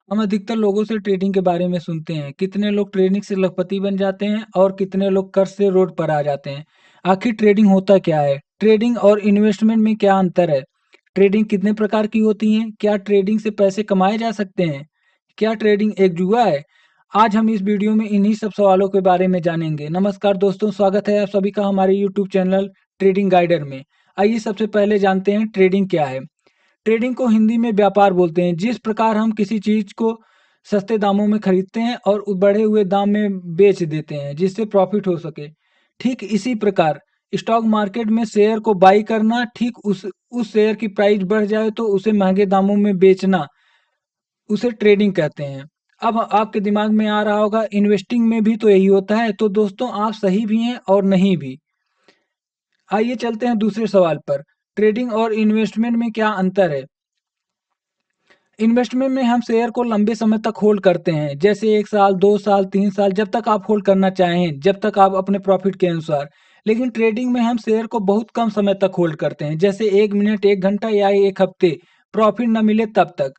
हम अधिकतर लोगों से ट्रेडिंग के बारे में सुनते हैं। कितने लोग ट्रेडिंग से लखपति बन जाते हैं और कितने लोग कर्ज से रोड पर आ जाते हैं। आखिर ट्रेडिंग होता क्या है? ट्रेडिंग और इन्वेस्टमेंट में क्या अंतर है? ट्रेडिंग कितने प्रकार की होती है? क्या ट्रेडिंग से पैसे कमाए जा सकते हैं? क्या ट्रेडिंग एक जुआ है? आज हम इस वीडियो में इन्हीं सब सवालों के बारे में जानेंगे। नमस्कार दोस्तों, स्वागत है आप सभी का हमारे यूट्यूब चैनल ट्रेडिंग गाइडर में। आइए सबसे पहले जानते हैं ट्रेडिंग क्या है। ट्रेडिंग को हिंदी में व्यापार बोलते हैं। जिस प्रकार हम किसी चीज को सस्ते दामों में खरीदते हैं और बढ़े हुए दाम में बेच देते हैं जिससे प्रॉफिट हो सके। ठीक इसी प्रकार स्टॉक मार्केट में शेयर को बाई करना, ठीक उस शेयर की प्राइस बढ़ जाए तो उसे महंगे दामों में बेचना, उसे ट्रेडिंग कहते हैं। अब आपके दिमाग में आ रहा होगा इन्वेस्टिंग में भी तो यही होता है। तो दोस्तों, आप सही भी हैं और नहीं भी। आइए चलते हैं दूसरे सवाल पर। ट्रेडिंग और इन्वेस्टमेंट में क्या अंतर है? इन्वेस्टमेंट में हम शेयर को लंबे समय तक होल्ड करते हैं, जैसे 1 साल, 2 साल, 3 साल, जब तक आप होल्ड करना चाहें, जब तक आप अपने प्रॉफिट के अनुसार। लेकिन ट्रेडिंग में हम शेयर को बहुत कम समय तक होल्ड करते हैं, जैसे 1 मिनट, 1 घंटा या 1 हफ्ते, प्रॉफिट न मिले तब तक।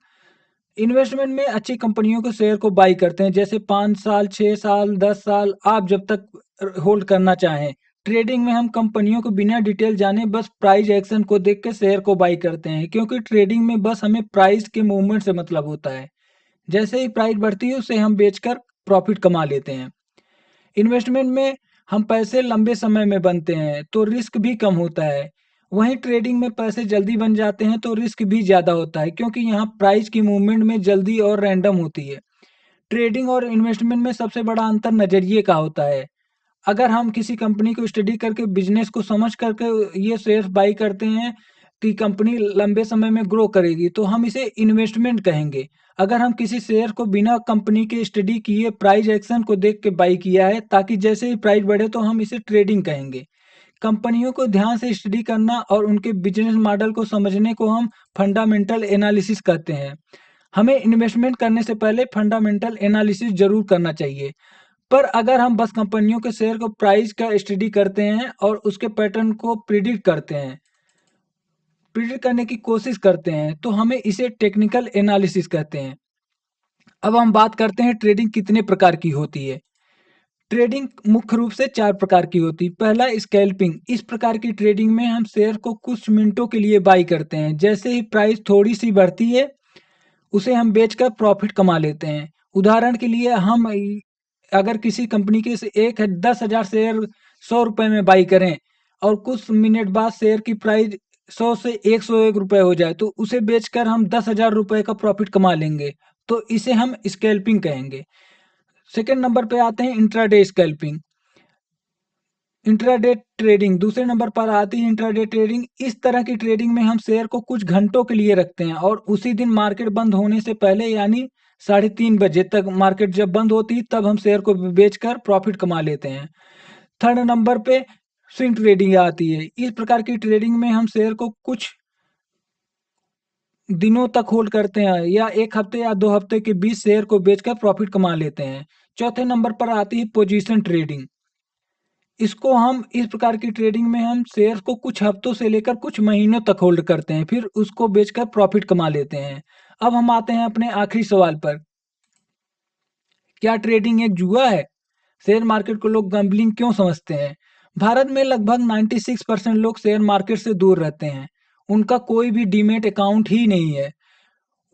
इन्वेस्टमेंट में अच्छी कंपनियों के शेयर को बाई करते हैं, जैसे 5 साल, 6 साल, 10 साल, आप जब तक होल्ड करना चाहें। ट्रेडिंग में हम कंपनियों को बिना डिटेल जाने बस प्राइस एक्शन को देख के शेयर को बाई करते हैं, क्योंकि ट्रेडिंग में बस हमें प्राइस के मूवमेंट से मतलब होता है। जैसे ही प्राइस बढ़ती है उसे हम बेचकर प्रॉफिट कमा लेते हैं। इन्वेस्टमेंट में हम पैसे लंबे समय में बनते हैं तो रिस्क भी कम होता है। वहीं ट्रेडिंग में पैसे जल्दी बन जाते हैं तो रिस्क भी ज़्यादा होता है, क्योंकि यहाँ प्राइस की मूवमेंट में जल्दी और रैंडम होती है। ट्रेडिंग और इन्वेस्टमेंट में सबसे बड़ा अंतर नज़रिए का होता है। अगर हम किसी कंपनी को स्टडी करके बिजनेस को समझ करके ये शेयर्स बाई करते हैं कि कंपनी लंबे समय में ग्रो करेगी, तो हम इसे इन्वेस्टमेंट कहेंगे। अगर हम किसी शेयर को बिना कंपनी के स्टडी किए प्राइस एक्शन को देख के बाई किया है ताकि जैसे ही प्राइस बढ़े तो हम इसे ट्रेडिंग कहेंगे। कंपनियों को ध्यान से स्टडी करना और उनके बिजनेस मॉडल को समझने को हम फंडामेंटल एनालिसिस कहते हैं। हमें इन्वेस्टमेंट करने से पहले फंडामेंटल एनालिसिस जरूर करना चाहिए। पर अगर हम बस कंपनियों के शेयर को प्राइस का स्टडी करते हैं और उसके पैटर्न को प्रिडिक्ट करने की कोशिश करते हैं, तो हमें इसे टेक्निकल एनालिसिस कहते हैं। अब हम बात करते हैं ट्रेडिंग कितने प्रकार की होती है। ट्रेडिंग मुख्य रूप से 4 प्रकार की होती है। पहला स्कैल्पिंग। इस प्रकार की ट्रेडिंग में हम शेयर को कुछ मिनटों के लिए बाई करते हैं। जैसे ही प्राइस थोड़ी सी बढ़ती है उसे हम बेचकर प्रॉफिट कमा लेते हैं। उदाहरण के लिए हम अगर किसी कंपनी के से एक 10,000 शेयर 100 रुपए में बाई करें और कुछ मिनट बाद शेयर की प्राइस 100 से 101 रुपए हो जाए तो उसे बेचकर हम 10,000 रुपए का प्रॉफिट कमा लेंगे। तो इसे हम स्कैल्पिंग कहेंगे। सेकंड नंबर पे आते हैं इंट्राडे स्कैल्पिंग। इंट्राडे ट्रेडिंग दूसरे नंबर पर आती है। इंट्राडे ट्रेडिंग, इस तरह की ट्रेडिंग में हम शेयर को कुछ घंटों के लिए रखते हैं और उसी दिन मार्केट बंद होने से पहले यानी 3:30 बजे तक मार्केट जब बंद होती है तब हम शेयर को बेचकर प्रॉफिट कमा लेते हैं। थर्ड नंबर पे स्विंग ट्रेडिंग आती है। इस प्रकार की ट्रेडिंग में हम शेयर को कुछ दिनों तक होल्ड करते हैं या 1 हफ्ते या 2 हफ्ते के बीच शेयर को बेचकर प्रॉफिट कमा लेते हैं। चौथे नंबर पर आती है पोजीशन ट्रेडिंग। इसको हम इस प्रकार की ट्रेडिंग में हम शेयर्स को कुछ हफ्तों से लेकर कुछ महीनों तक होल्ड करते हैं, फिर उसको बेचकर प्रॉफिट कमा लेते हैं। अब हम आते हैं अपने आखिरी सवाल पर। क्या ट्रेडिंग एक जुआ है? शेयर मार्केट को लोग गैम्बलिंग क्यों समझते हैं? भारत में लगभग 96% लोग शेयर मार्केट से दूर रहते हैं। उनका कोई भी डीमेट अकाउंट ही नहीं है।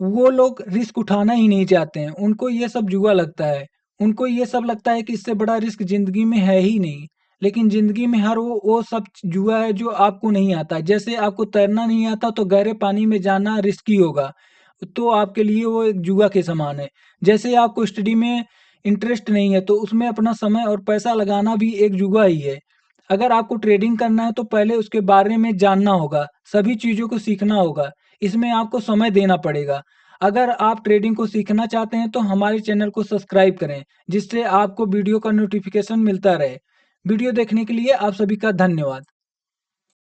वो लोग रिस्क उठाना ही नहीं चाहते हैं। उनको ये सब जुआ लगता है। उनको ये सब लगता है कि इससे बड़ा रिस्क ज़िंदगी में है ही नहीं। लेकिन ज़िंदगी में हर वो सब जुआ है जो आपको नहीं आता है। जैसे आपको तैरना नहीं आता तो गहरे पानी में जाना रिस्की होगा, तो आपके लिए वो एक जुआ के समान है। जैसे आपको स्टडी में इंटरेस्ट नहीं है तो उसमें अपना समय और पैसा लगाना भी एक जुआ ही है। अगर आपको ट्रेडिंग करना है तो पहले उसके बारे में जानना होगा, सभी चीज़ों को सीखना होगा। इसमें आपको समय देना पड़ेगा। अगर आप ट्रेडिंग को सीखना चाहते हैं तो हमारे चैनल को सब्सक्राइब करें, जिससे आपको वीडियो का नोटिफिकेशन मिलता रहे। वीडियो देखने के लिए आप सभी का धन्यवाद।